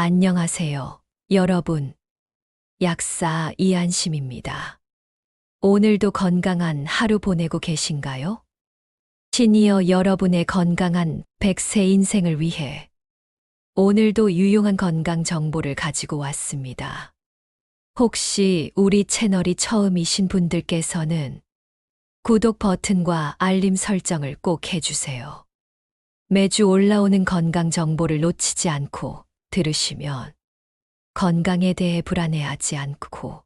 안녕하세요, 여러분. 약사 이한심입니다. 오늘도 건강한 하루 보내고 계신가요? 시니어 여러분의 건강한 100세 인생을 위해 오늘도 유용한 건강 정보를 가지고 왔습니다. 혹시 우리 채널이 처음이신 분들께서는 구독 버튼과 알림 설정을 꼭 해주세요. 매주 올라오는 건강 정보를 놓치지 않고 들으시면 건강에 대해 불안해하지 않고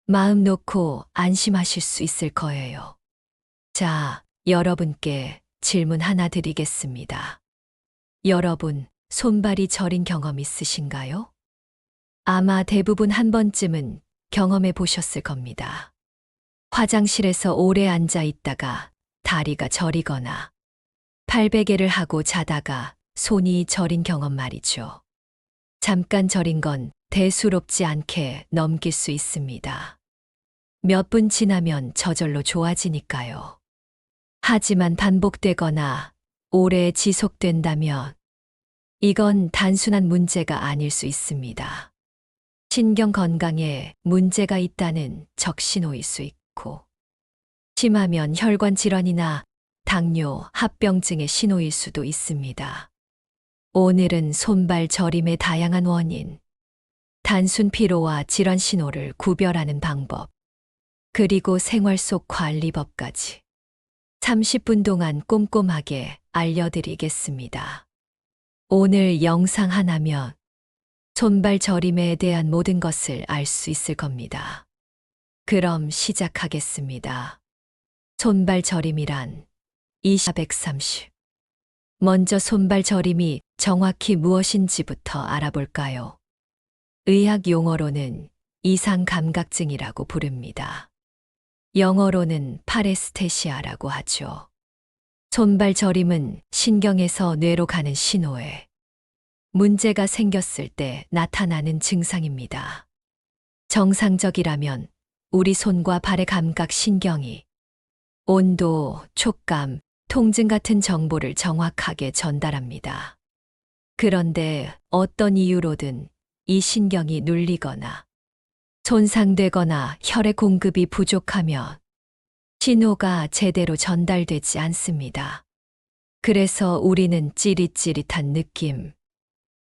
마음 놓고 안심하실 수 있을 거예요. 자, 여러분께 질문 하나 드리겠습니다. 여러분, 손발이 저린 경험 있으신가요? 아마 대부분 한 번쯤은 경험해 보셨을 겁니다. 화장실에서 오래 앉아 있다가 다리가 저리거나 팔베개를 하고 자다가 손이 저린 경험 말이죠. 잠깐 저린 건 대수롭지 않게 넘길 수 있습니다. 몇 분 지나면 저절로 좋아지니까요. 하지만 반복되거나 오래 지속된다면 이건 단순한 문제가 아닐 수 있습니다. 신경 건강에 문제가 있다는 적신호일 수 있고, 심하면 혈관 질환이나 당뇨, 합병증의 신호일 수도 있습니다. 오늘은 손발 저림의 다양한 원인, 단순 피로와 질환 신호를 구별하는 방법, 그리고 생활 속 관리법까지 30분 동안 꼼꼼하게 알려드리겠습니다. 오늘 영상 하나면 손발 저림에 대한 모든 것을 알 수 있을 겁니다. 그럼 시작하겠습니다. 손발 저림이란 130. 먼저 손발 저림이 정확히 무엇인지부터 알아볼까요? 의학 용어로는 이상 감각증이라고 부릅니다. 영어로는 파레스테시아라고 하죠. 손발 저림은 신경에서 뇌로 가는 신호에 문제가 생겼을 때 나타나는 증상입니다. 정상적이라면 우리 손과 발의 감각 신경이 온도, 촉감, 통증 같은 정보를 정확하게 전달합니다. 그런데 어떤 이유로든 이 신경이 눌리거나 손상되거나 혈액 공급이 부족하면 신호가 제대로 전달되지 않습니다. 그래서 우리는 찌릿찌릿한 느낌,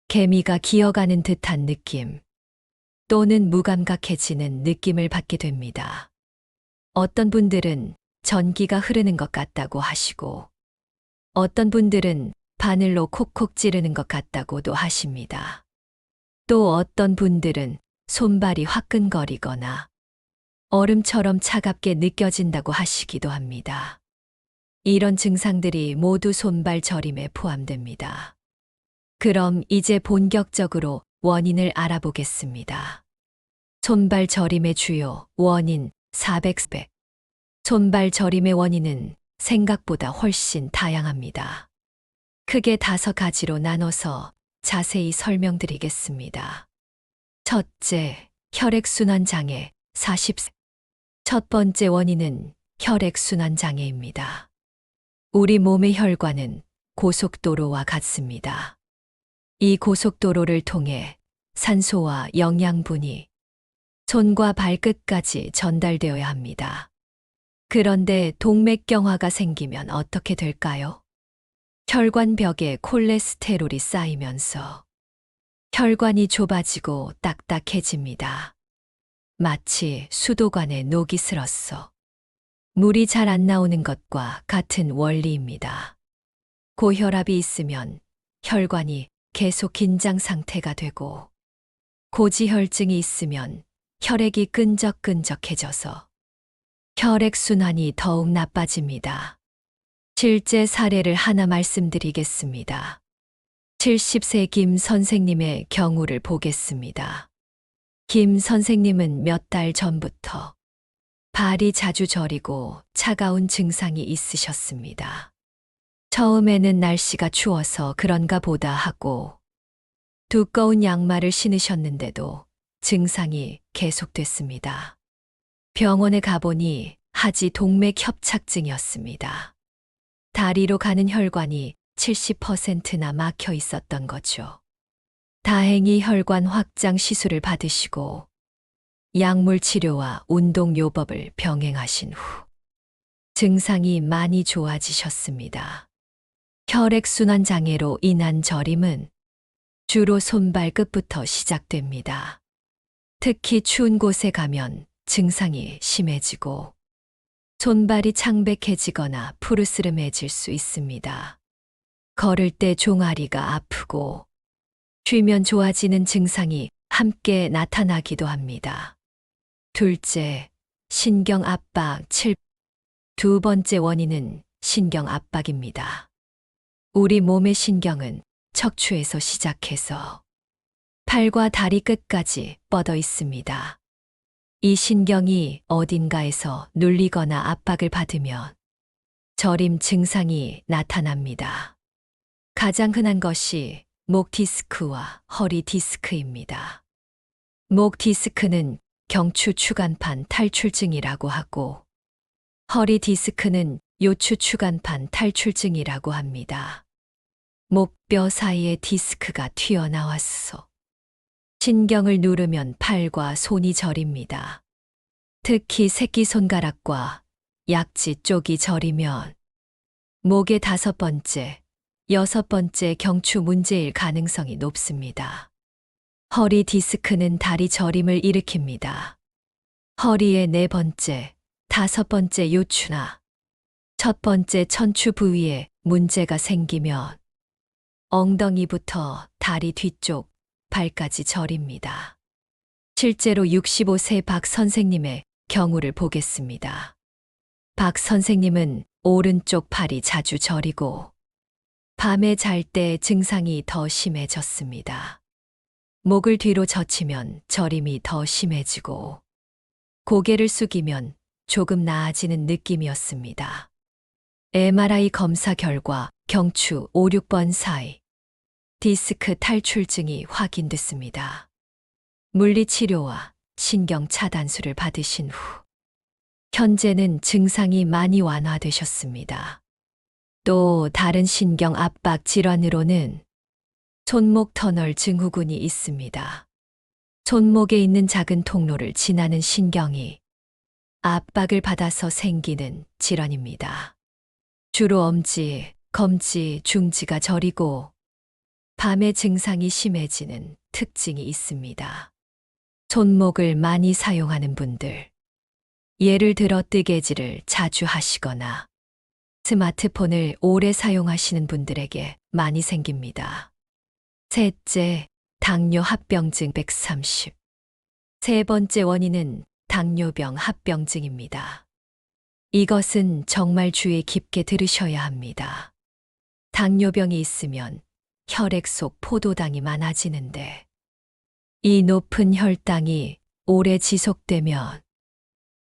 개미가 기어가는 듯한 느낌, 또는 무감각해지는 느낌을 받게 됩니다. 어떤 분들은 전기가 흐르는 것 같다고 하시고, 어떤 분들은 바늘로 콕콕 찌르는 것 같다고도 하십니다. 또 어떤 분들은 손발이 화끈거리거나 얼음처럼 차갑게 느껴진다고 하시기도 합니다. 이런 증상들이 모두 손발 저림에 포함됩니다. 그럼 이제 본격적으로 원인을 알아보겠습니다. 손발 저림의 주요 원인 400배. 손발 저림의 원인은 생각보다 훨씬 다양합니다. 크게 5가지로 나눠서 자세히 설명드리겠습니다. 첫째, 혈액순환 장애 40세. 첫 번째 원인은 혈액순환 장애입니다. 우리 몸의 혈관은 고속도로와 같습니다. 이 고속도로를 통해 산소와 영양분이 손과 발끝까지 전달되어야 합니다. 그런데 동맥경화가 생기면 어떻게 될까요? 혈관벽에 콜레스테롤이 쌓이면서 혈관이 좁아지고 딱딱해집니다. 마치 수도관에 녹이 슬었어. 물이 잘 안 나오는 것과 같은 원리입니다. 고혈압이 있으면 혈관이 계속 긴장 상태가 되고, 고지혈증이 있으면 혈액이 끈적끈적해져서 혈액순환이 더욱 나빠집니다. 실제 사례를 하나 말씀드리겠습니다. 70세 김 선생님의 경우를 보겠습니다. 김 선생님은 몇 달 전부터 발이 자주 저리고 차가운 증상이 있으셨습니다. 처음에는 날씨가 추워서 그런가 보다 하고 두꺼운 양말을 신으셨는데도 증상이 계속됐습니다. 병원에 가보니 하지 동맥 협착증이었습니다. 다리로 가는 혈관이 70%나 막혀 있었던 거죠. 다행히 혈관 확장 시술을 받으시고 약물 치료와 운동 요법을 병행하신 후 증상이 많이 좋아지셨습니다. 혈액순환 장애로 인한 저림은 주로 손발 끝부터 시작됩니다. 특히 추운 곳에 가면 증상이 심해지고 손발이 창백해지거나 푸르스름해질 수 있습니다. 걸을 때 종아리가 아프고 쉬면 좋아지는 증상이 함께 나타나기도 합니다. 둘째, 신경 압박 7. 두 번째 원인은 신경 압박입니다. 우리 몸의 신경은 척추에서 시작해서 팔과 다리 끝까지 뻗어 있습니다. 이 신경이 어딘가에서 눌리거나 압박을 받으면 저림 증상이 나타납니다. 가장 흔한 것이 목 디스크와 허리 디스크입니다. 목 디스크는 경추 추간판 탈출증이라고 하고 허리 디스크는 요추 추간판 탈출증이라고 합니다. 목뼈 사이에 디스크가 튀어나왔어 신경을 누르면 팔과 손이 저립니다. 특히 새끼손가락과 약지 쪽이 저리면 목의 5번째, 6번째 경추 문제일 가능성이 높습니다. 허리 디스크는 다리 저림을 일으킵니다. 허리의 4번째, 5번째 요추나 첫 번째 천추 부위에 문제가 생기면 엉덩이부터 다리 뒤쪽, 발까지 저립니다. 실제로 65세 박 선생님의 경우를 보겠습니다. 박 선생님은 오른쪽 팔이 자주 저리고 밤에 잘 때 증상이 더 심해졌습니다. 목을 뒤로 젖히면 저림이 더 심해지고 고개를 숙이면 조금 나아지는 느낌이었습니다. MRI 검사 결과 경추 5, 6번 사이 디스크 탈출증이 확인됐습니다. 물리치료와 신경 차단술을 받으신 후 현재는 증상이 많이 완화되셨습니다. 또 다른 신경 압박 질환으로는 손목 터널 증후군이 있습니다. 손목에 있는 작은 통로를 지나는 신경이 압박을 받아서 생기는 질환입니다. 주로 엄지, 검지, 중지가 저리고 밤에 증상이 심해지는 특징이 있습니다. 손목을 많이 사용하는 분들, 예를 들어 뜨개질을 자주 하시거나 스마트폰을 오래 사용하시는 분들에게 많이 생깁니다. 셋째, 당뇨 합병증 130. 세 번째 원인은 당뇨병 합병증입니다. 이것은 정말 주의 깊게 들으셔야 합니다. 당뇨병이 있으면 혈액 속 포도당이 많아지는데 이 높은 혈당이 오래 지속되면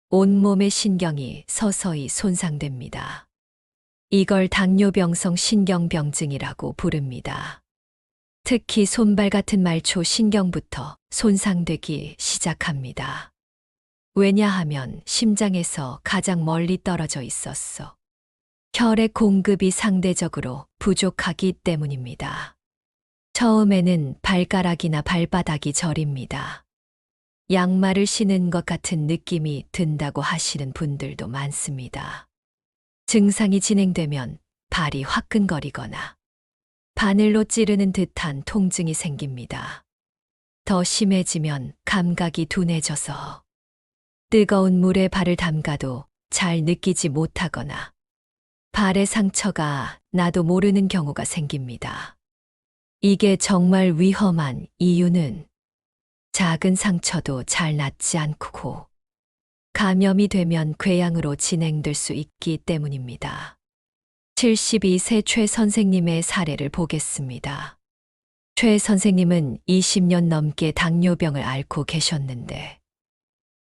온몸의 신경이 서서히 손상됩니다. 이걸 당뇨병성 신경병증이라고 부릅니다. 특히 손발 같은 말초 신경부터 손상되기 시작합니다. 왜냐하면 심장에서 가장 멀리 떨어져 있었어. 혈액 공급이 상대적으로 부족하기 때문입니다. 처음에는 발가락이나 발바닥이 저립니다. 양말을 신은 것 같은 느낌이 든다고 하시는 분들도 많습니다. 증상이 진행되면 발이 화끈거리거나 바늘로 찌르는 듯한 통증이 생깁니다. 더 심해지면 감각이 둔해져서 뜨거운 물에 발을 담가도 잘 느끼지 못하거나 발에 상처가 나도 모르는 경우가 생깁니다. 이게 정말 위험한 이유는 작은 상처도 잘 낫지 않고 감염이 되면 궤양으로 진행될 수 있기 때문입니다. 72세 최 선생님의 사례를 보겠습니다. 최 선생님은 20년 넘게 당뇨병을 앓고 계셨는데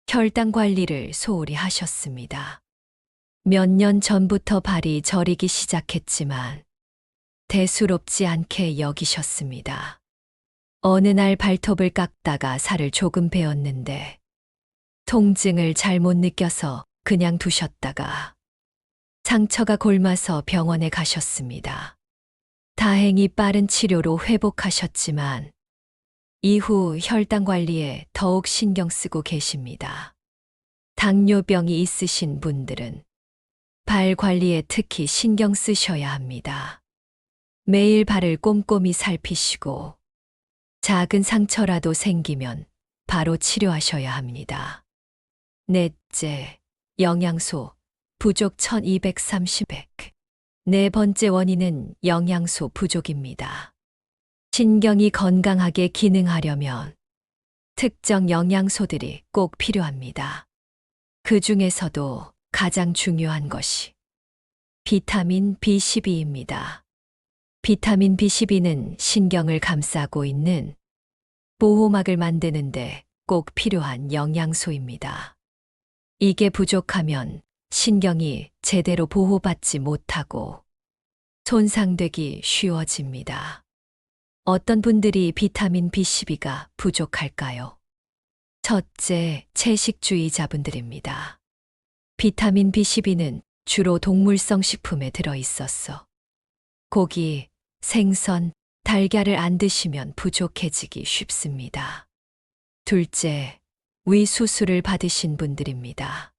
혈당 관리를 소홀히 하셨습니다. 몇 년 전부터 발이 저리기 시작했지만 대수롭지 않게 여기셨습니다. 어느 날 발톱을 깎다가 살을 조금 베었는데 통증을 잘못 느껴서 그냥 두셨다가 상처가 골마서 병원에 가셨습니다. 다행히 빠른 치료로 회복하셨지만 이후 혈당 관리에 더욱 신경 쓰고 계십니다. 당뇨병이 있으신 분들은 발 관리에 특히 신경 쓰셔야 합니다. 매일 발을 꼼꼼히 살피시고 작은 상처라도 생기면 바로 치료하셔야 합니다. 넷째, 영양소 부족 1230. 네 번째 원인은 영양소 부족입니다. 신경이 건강하게 기능하려면 특정 영양소들이 꼭 필요합니다. 그 중에서도 가장 중요한 것이 비타민 B12입니다. 비타민 B12는 신경을 감싸고 있는 보호막을 만드는데 꼭 필요한 영양소입니다. 이게 부족하면 신경이 제대로 보호받지 못하고 손상되기 쉬워집니다. 어떤 분들이 비타민 B12가 부족할까요? 첫째, 채식주의자분들입니다. 비타민 B12는 주로 동물성 식품에 들어있어서 고기, 생선, 달걀을 안 드시면 부족해지기 쉽습니다. 둘째, 위 수술을 받으신 분들입니다.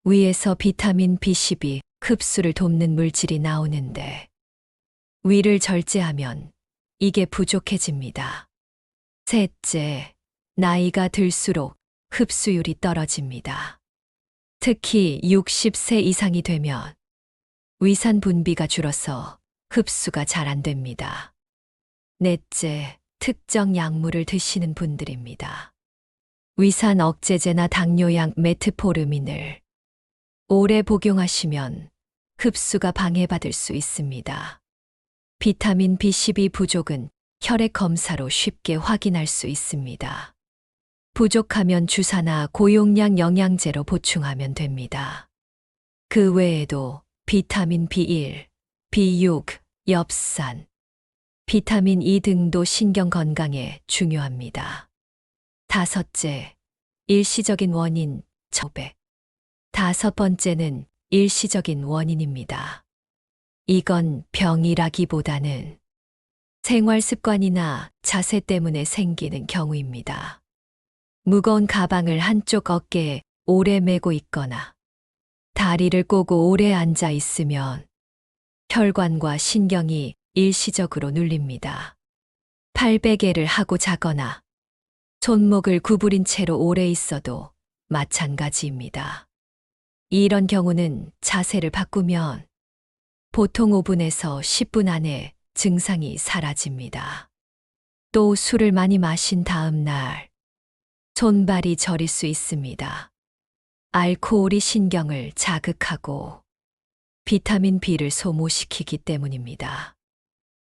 위에서 비타민 B12 흡수를 돕는 물질이 나오는데 위를 절제하면 이게 부족해집니다. 셋째, 나이가 들수록 흡수율이 떨어집니다. 특히 60세 이상이 되면 위산 분비가 줄어서 흡수가 잘 안 됩니다. 넷째, 특정 약물을 드시는 분들입니다. 위산 억제제나 당뇨약 메트포르민을 오래 복용하시면 흡수가 방해받을 수 있습니다. 비타민 B12 부족은 혈액 검사로 쉽게 확인할 수 있습니다. 부족하면 주사나 고용량 영양제로 보충하면 됩니다. 그 외에도 비타민 B1, B6, 엽산, 비타민 E 등도 신경 건강에 중요합니다. 다섯째, 일시적인 원인, 저백. 다섯 번째는 일시적인 원인입니다. 이건 병이라기보다는 생활 습관이나 자세 때문에 생기는 경우입니다. 무거운 가방을 한쪽 어깨에 오래 메고 있거나 다리를 꼬고 오래 앉아 있으면 혈관과 신경이 일시적으로 눌립니다. 팔베개를 하고 자거나 손목을 구부린 채로 오래 있어도 마찬가지입니다. 이런 경우는 자세를 바꾸면 보통 5분에서 10분 안에 증상이 사라집니다. 또 술을 많이 마신 다음 날 손발이 저릴 수 있습니다. 알코올이 신경을 자극하고 비타민 B를 소모시키기 때문입니다.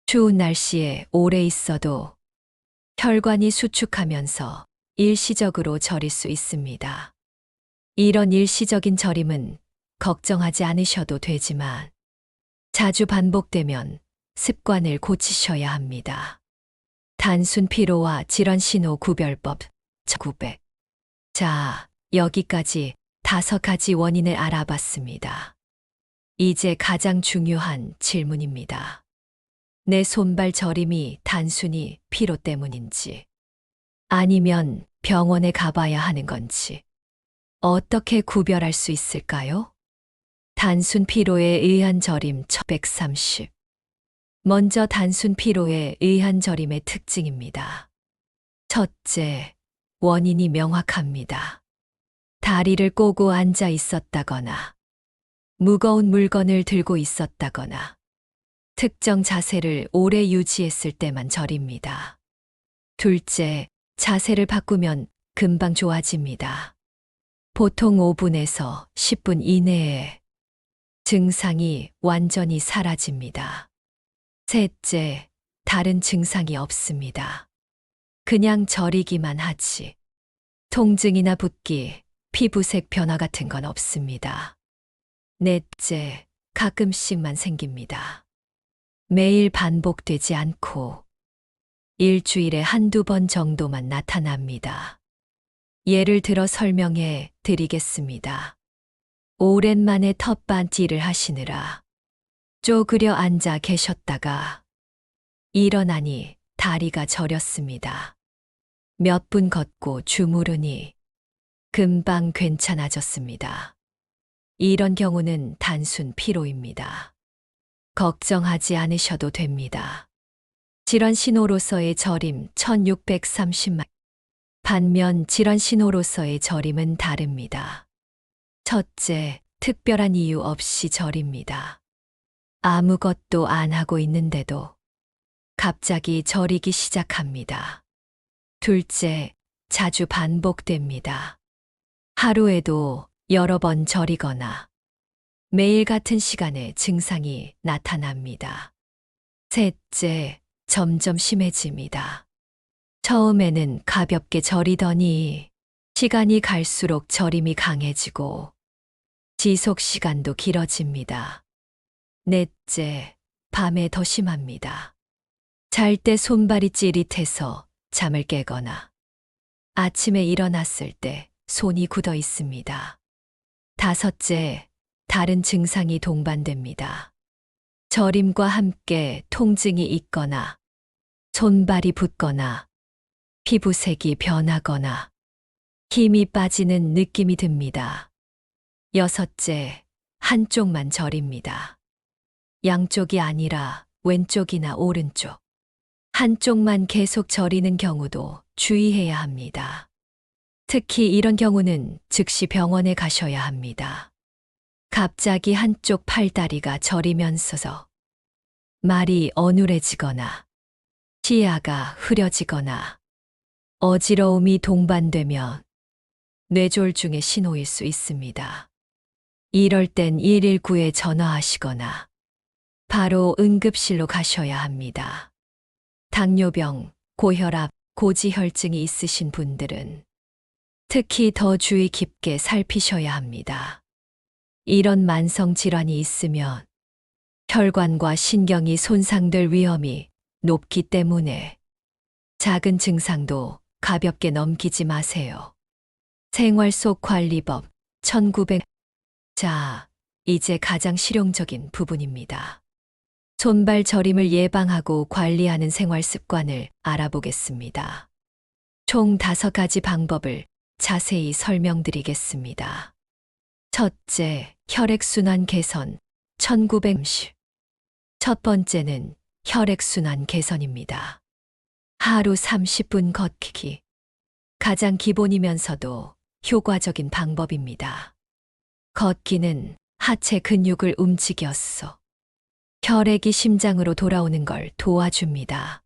추운 날씨에 오래 있어도 혈관이 수축하면서 일시적으로 저릴 수 있습니다. 이런 일시적인 저림은 걱정하지 않으셔도 되지만 자주 반복되면 습관을 고치셔야 합니다. 단순 피로와 질환 신호 구별법 900. 자, 여기까지 5가지 원인을 알아봤습니다. 이제 가장 중요한 질문입니다. 내 손발 저림이 단순히 피로 때문인지 아니면 병원에 가봐야 하는 건지 어떻게 구별할 수 있을까요? 단순 피로에 의한 저림 1130. 먼저 단순 피로에 의한 저림의 특징입니다. 첫째, 원인이 명확합니다. 다리를 꼬고 앉아 있었다거나 무거운 물건을 들고 있었다거나 특정 자세를 오래 유지했을 때만 저립니다. 둘째, 자세를 바꾸면 금방 좋아집니다. 보통 5분에서 10분 이내에 증상이 완전히 사라집니다. 셋째, 다른 증상이 없습니다. 그냥 저리기만 하지. 통증이나 붓기, 피부색 변화 같은 건 없습니다. 넷째, 가끔씩만 생깁니다. 매일 반복되지 않고 일주일에 한두 번 정도만 나타납니다. 예를 들어 설명해 드리겠습니다. 오랜만에 텃밭일을 하시느라 쪼그려 앉아 계셨다가 일어나니 다리가 저렸습니다. 몇 분 걷고 주무르니 금방 괜찮아졌습니다. 이런 경우는 단순 피로입니다. 걱정하지 않으셔도 됩니다. 질환 신호로서의 저림 1630만. 반면 질환 신호로서의 저림은 다릅니다. 첫째, 특별한 이유 없이 저립니다. 아무것도 안 하고 있는데도 갑자기 저리기 시작합니다. 둘째, 자주 반복됩니다. 하루에도 여러 번 저리거나 매일 같은 시간에 증상이 나타납니다. 셋째, 점점 심해집니다. 처음에는 가볍게 저리더니 시간이 갈수록 저림이 강해지고 지속 시간도 길어집니다. 넷째, 밤에 더 심합니다. 잘 때 손발이 찌릿해서 잠을 깨거나 아침에 일어났을 때 손이 굳어 있습니다. 다섯째, 다른 증상이 동반됩니다. 저림과 함께 통증이 있거나 손발이 붓거나 피부색이 변하거나 힘이 빠지는 느낌이 듭니다. 여섯째, 한쪽만 저립니다. 양쪽이 아니라 왼쪽이나 오른쪽. 한쪽만 계속 저리는 경우도 주의해야 합니다. 특히 이런 경우는 즉시 병원에 가셔야 합니다. 갑자기 한쪽 팔다리가 저리면서 말이 어눌해지거나 시야가 흐려지거나 어지러움이 동반되면 뇌졸중의 신호일 수 있습니다. 이럴 땐 119에 전화하시거나 바로 응급실로 가셔야 합니다. 당뇨병, 고혈압, 고지혈증이 있으신 분들은 특히 더 주의 깊게 살피셔야 합니다. 이런 만성 질환이 있으면 혈관과 신경이 손상될 위험이 높기 때문에 작은 증상도 가볍게 넘기지 마세요. 생활 속 관리법 1900. 자, 이제 가장 실용적인 부분입니다. 손발 저림을 예방하고 관리하는 생활 습관을 알아보겠습니다. 총 5가지 방법을 자세히 설명드리겠습니다. 첫째, 혈액순환 개선 1910. 첫 번째는 혈액순환 개선입니다. 하루 30분 걷기. 가장 기본이면서도 효과적인 방법입니다. 걷기는 하체 근육을 움직여서 혈액이 심장으로 돌아오는 걸 도와줍니다.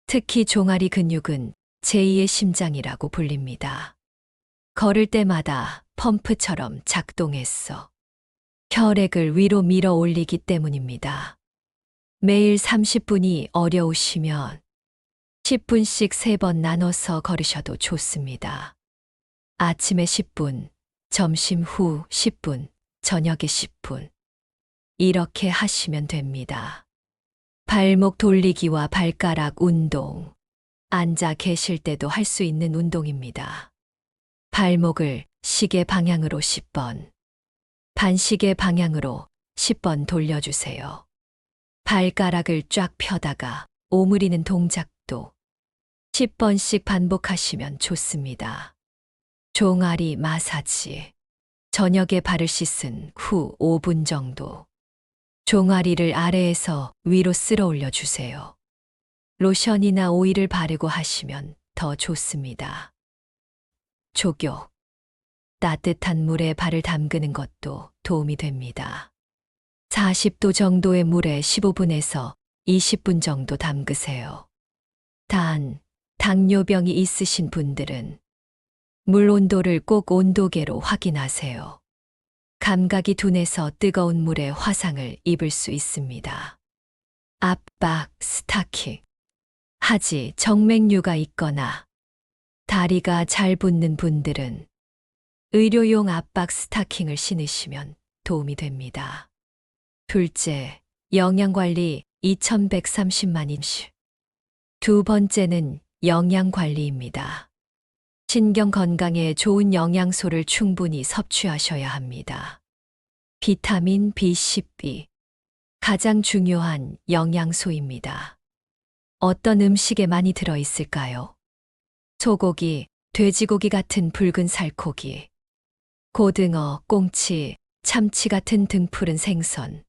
특히 종아리 근육은 제2의 심장이라고 불립니다. 걸을 때마다 펌프처럼 작동해서 혈액을 위로 밀어 올리기 때문입니다. 매일 30분이 어려우시면 10분씩 3번 나눠서 걸으셔도 좋습니다. 아침에 10분, 점심 후 10분, 저녁에 10분. 이렇게 하시면 됩니다. 발목 돌리기와 발가락 운동. 앉아 계실 때도 할 수 있는 운동입니다. 발목을 시계 방향으로 10번, 반시계 방향으로 10번 돌려주세요. 발가락을 쫙 펴다가 오므리는 동작도 10번씩 반복하시면 좋습니다. 종아리 마사지. 저녁에 발을 씻은 후 5분 정도. 종아리를 아래에서 위로 쓸어 올려주세요. 로션이나 오일을 바르고 하시면 더 좋습니다. 족욕. 따뜻한 물에 발을 담그는 것도 도움이 됩니다. 40도 정도의 물에 15분에서 20분 정도 담그세요. 단, 당뇨병이 있으신 분들은 물 온도를 꼭 온도계로 확인하세요. 감각이 둔해서 뜨거운 물에 화상을 입을 수 있습니다. 압박 스타킹. 하지 정맥류가 있거나 다리가 잘 붙는 분들은 의료용 압박 스타킹을 신으시면 도움이 됩니다. 둘째, 영양관리 2130만 인실. 두 번째는 영양관리입니다. 신경 건강에 좋은 영양소를 충분히 섭취하셔야 합니다. 비타민 B12. 가장 중요한 영양소입니다. 어떤 음식에 많이 들어있을까요? 소고기, 돼지고기 같은 붉은 살코기, 고등어, 꽁치, 참치 같은 등푸른 생선,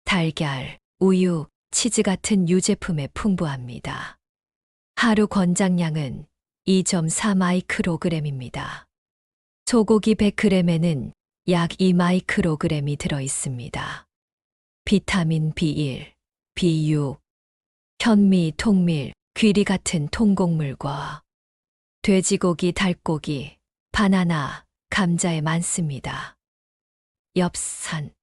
달걀, 우유, 치즈 같은 유제품에 풍부합니다. 하루 권장량은 2.4 마이크로그램입니다. 소고기 100g에는 약 2 마이크로그램이 들어 있습니다. 비타민 B1, B6, 현미, 통밀, 귀리 같은 통곡물과 돼지고기, 닭고기, 바나나, 감자에 많습니다. 엽산,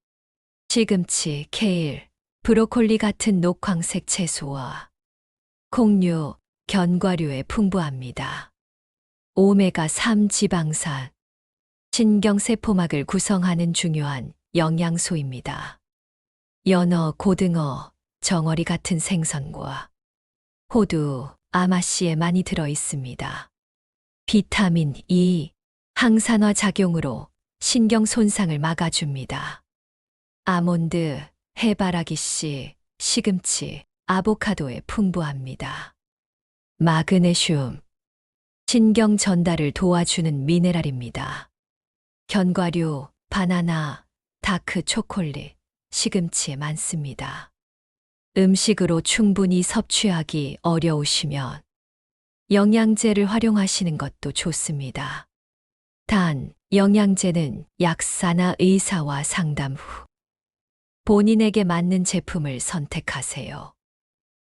시금치, 케일, 브로콜리 같은 녹황색 채소와 콩류, 견과류에 풍부합니다. 오메가3 지방산, 신경세포막을 구성하는 중요한 영양소입니다. 연어, 고등어, 정어리 같은 생선과 호두, 아마씨에 많이 들어 있습니다. 비타민 E, 항산화 작용으로 신경 손상을 막아줍니다. 아몬드, 해바라기씨, 시금치, 아보카도에 풍부합니다. 마그네슘, 신경 전달을 도와주는 미네랄입니다. 견과류, 바나나, 다크 초콜릿, 시금치에 많습니다. 음식으로 충분히 섭취하기 어려우시면 영양제를 활용하시는 것도 좋습니다. 단, 영양제는 약사나 의사와 상담 후 본인에게 맞는 제품을 선택하세요.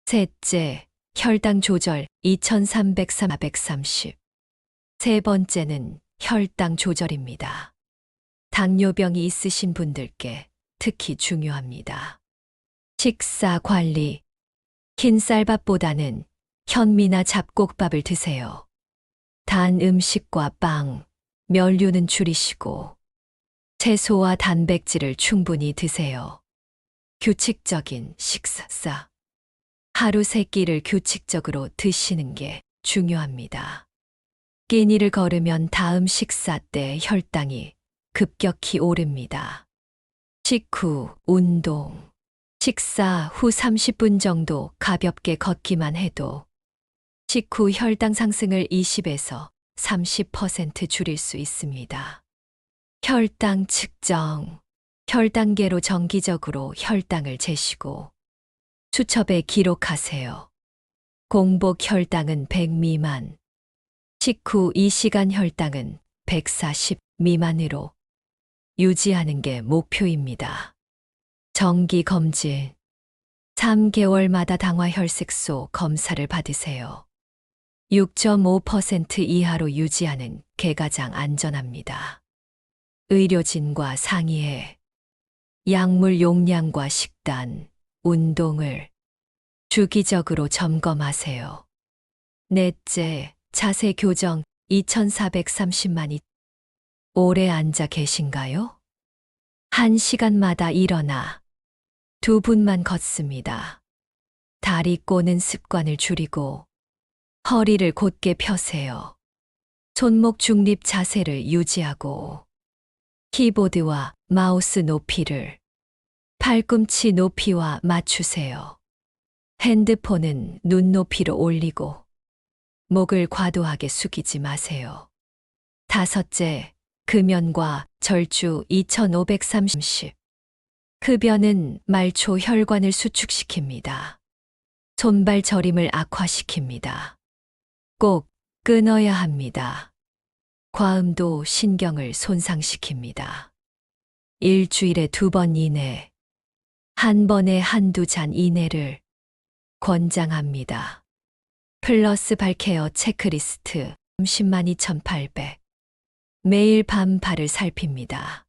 셋째, 혈당 조절 2300-430. 세 번째는 혈당 조절입니다. 당뇨병이 있으신 분들께 특히 중요합니다. 식사 관리. 흰 쌀밥보다는 현미나 잡곡밥을 드세요. 단 음식과 빵, 면류는 줄이시고 채소와 단백질을 충분히 드세요. 규칙적인 식사. 하루 3끼를 규칙적으로 드시는 게 중요합니다. 끼니를 걸으면 다음 식사 때 혈당이 급격히 오릅니다. 식후 운동. 식사 후 30분 정도 가볍게 걷기만 해도 식후 혈당 상승을 20에서 30% 줄일 수 있습니다. 혈당 측정. 혈당계로 정기적으로 혈당을 재시고 수첩에 기록하세요. 공복 혈당은 100 미만, 식후 2시간 혈당은 140 미만으로 유지하는 게 목표입니다. 정기 검진. 3개월마다 당화혈색소 검사를 받으세요. 6.5% 이하로 유지하는 게 가장 안전합니다. 의료진과 상의해 약물 용량과 식단, 운동을 주기적으로 점검하세요. 넷째, 자세 교정 2430만이. 오래 앉아 계신가요? 1시간마다 일어나 2분만 걷습니다. 다리 꼬는 습관을 줄이고 허리를 곧게 펴세요. 손목 중립 자세를 유지하고 키보드와 마우스 높이를 팔꿈치 높이와 맞추세요. 핸드폰은 눈높이로 올리고 목을 과도하게 숙이지 마세요. 다섯째, 금연과 절주 2530. 흡연은 말초 혈관을 수축시킵니다. 손발 저림을 악화시킵니다. 꼭 끊어야 합니다. 과음도 신경을 손상시킵니다. 일주일에 2번 이내, 한 번에 1~2잔 이내를 권장합니다. 플러스 발케어 체크리스트 302,800. 매일 밤 발을 살핍니다.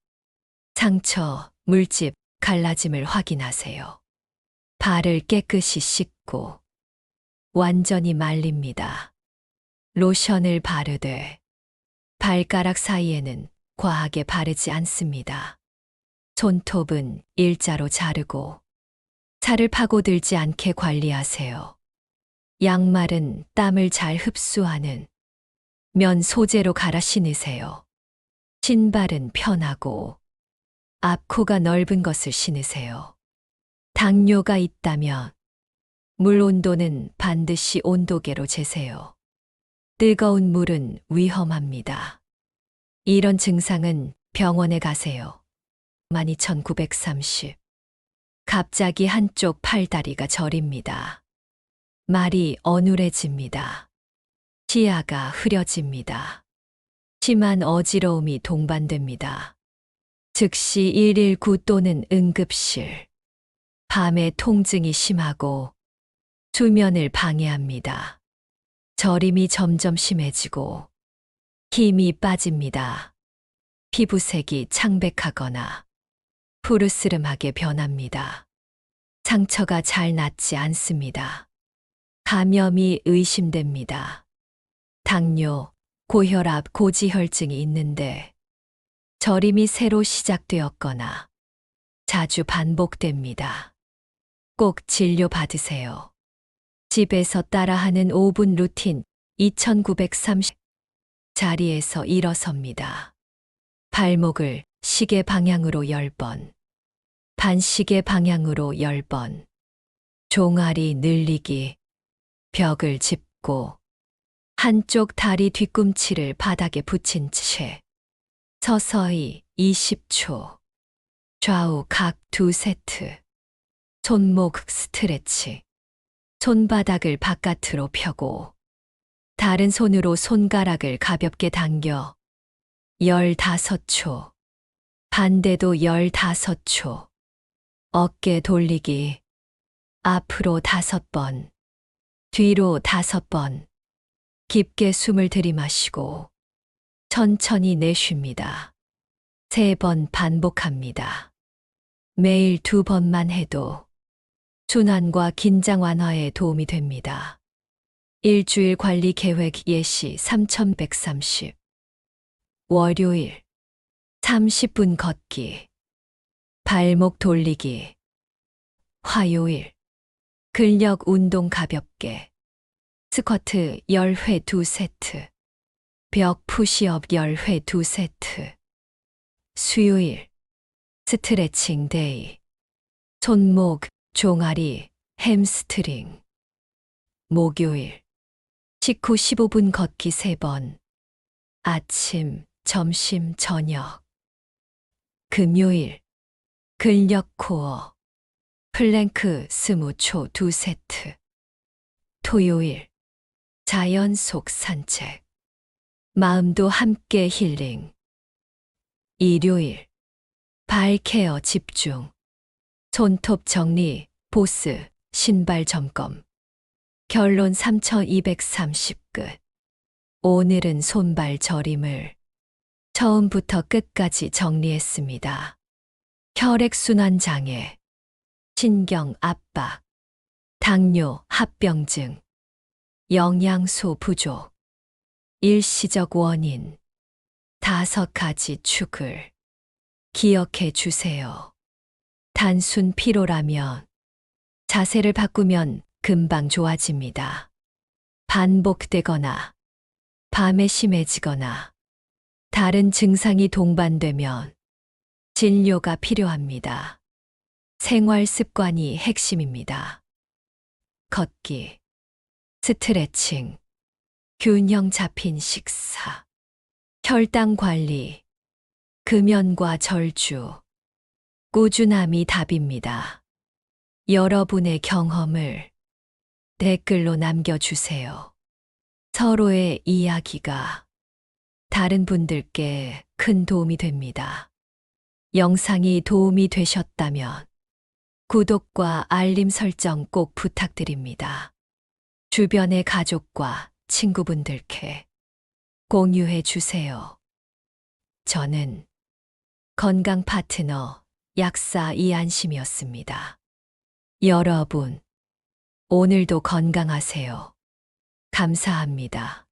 상처, 물집, 갈라짐을 확인하세요. 발을 깨끗이 씻고 완전히 말립니다. 로션을 바르되 발가락 사이에는 과하게 바르지 않습니다. 손톱은 일자로 자르고 살을 파고들지 않게 관리하세요. 양말은 땀을 잘 흡수하는 면 소재로 갈아 신으세요. 신발은 편하고 앞코가 넓은 것을 신으세요. 당뇨가 있다면 물 온도는 반드시 온도계로 재세요. 뜨거운 물은 위험합니다. 이런 증상은 병원에 가세요. 12930. 갑자기 한쪽 팔다리가 저립니다. 말이 어눌해집니다. 시야가 흐려집니다. 심한 어지러움이 동반됩니다. 즉시 119 또는 응급실. 밤에 통증이 심하고 수면을 방해합니다. 저림이 점점 심해지고 힘이 빠집니다. 피부색이 창백하거나 푸르스름하게 변합니다. 상처가 잘 낫지 않습니다. 감염이 의심됩니다. 당뇨, 고혈압, 고지혈증이 있는데 저림이 새로 시작되었거나 자주 반복됩니다. 꼭 진료받으세요. 집에서 따라하는 5분 루틴 2930. 자리에서 일어섭니다. 발목을 시계 방향으로 10번, 반시계 방향으로 10번, 종아리 늘리기, 벽을 짚고 한쪽 다리 뒤꿈치를 바닥에 붙인 채 서서히 20초, 좌우 각 2세트, 손목 스트레치, 손바닥을 바깥으로 펴고 다른 손으로 손가락을 가볍게 당겨 15초, 반대도 15초, 어깨 돌리기, 앞으로 5번, 뒤로 5번, 깊게 숨을 들이마시고 천천히 내쉽니다. 3번 반복합니다. 매일 2번만 해도 순환과 긴장 완화에 도움이 됩니다. 일주일 관리 계획 예시 3130. 월요일 30분 걷기, 발목 돌리기. 화요일 근력 운동 가볍게, 스쿼트 10회 2세트, 벽 푸시업 10회 2세트. 수요일 스트레칭 데이, 손목, 종아리, 햄스트링. 목요일 식후 15분 걷기 3번, 아침, 점심, 저녁. 금요일 근력 코어, 플랭크 20초 2세트. 토요일 자연 속 산책, 마음도 함께 힐링. 일요일 발 케어 집중, 손톱 정리, 보스, 신발 점검. 결론 3230 끝. 오늘은 손발 저림을 처음부터 끝까지 정리했습니다. 혈액순환 장애, 신경 압박, 당뇨, 합병증, 영양소 부족, 일시적 원인, 5가지 축을 기억해 주세요. 단순 피로라면 자세를 바꾸면 금방 좋아집니다. 반복되거나 밤에 심해지거나 다른 증상이 동반되면 진료가 필요합니다. 생활 습관이 핵심입니다. 걷기, 스트레칭, 균형 잡힌 식사, 혈당 관리, 금연과 절주, 꾸준함이 답입니다. 여러분의 경험을 댓글로 남겨주세요. 서로의 이야기가 다른 분들께 큰 도움이 됩니다. 영상이 도움이 되셨다면 구독과 알림 설정 꼭 부탁드립니다. 주변의 가족과 친구분들께 공유해 주세요. 저는 건강 파트너 약사 이안심이었습니다. 여러분, 오늘도 건강하세요. 감사합니다.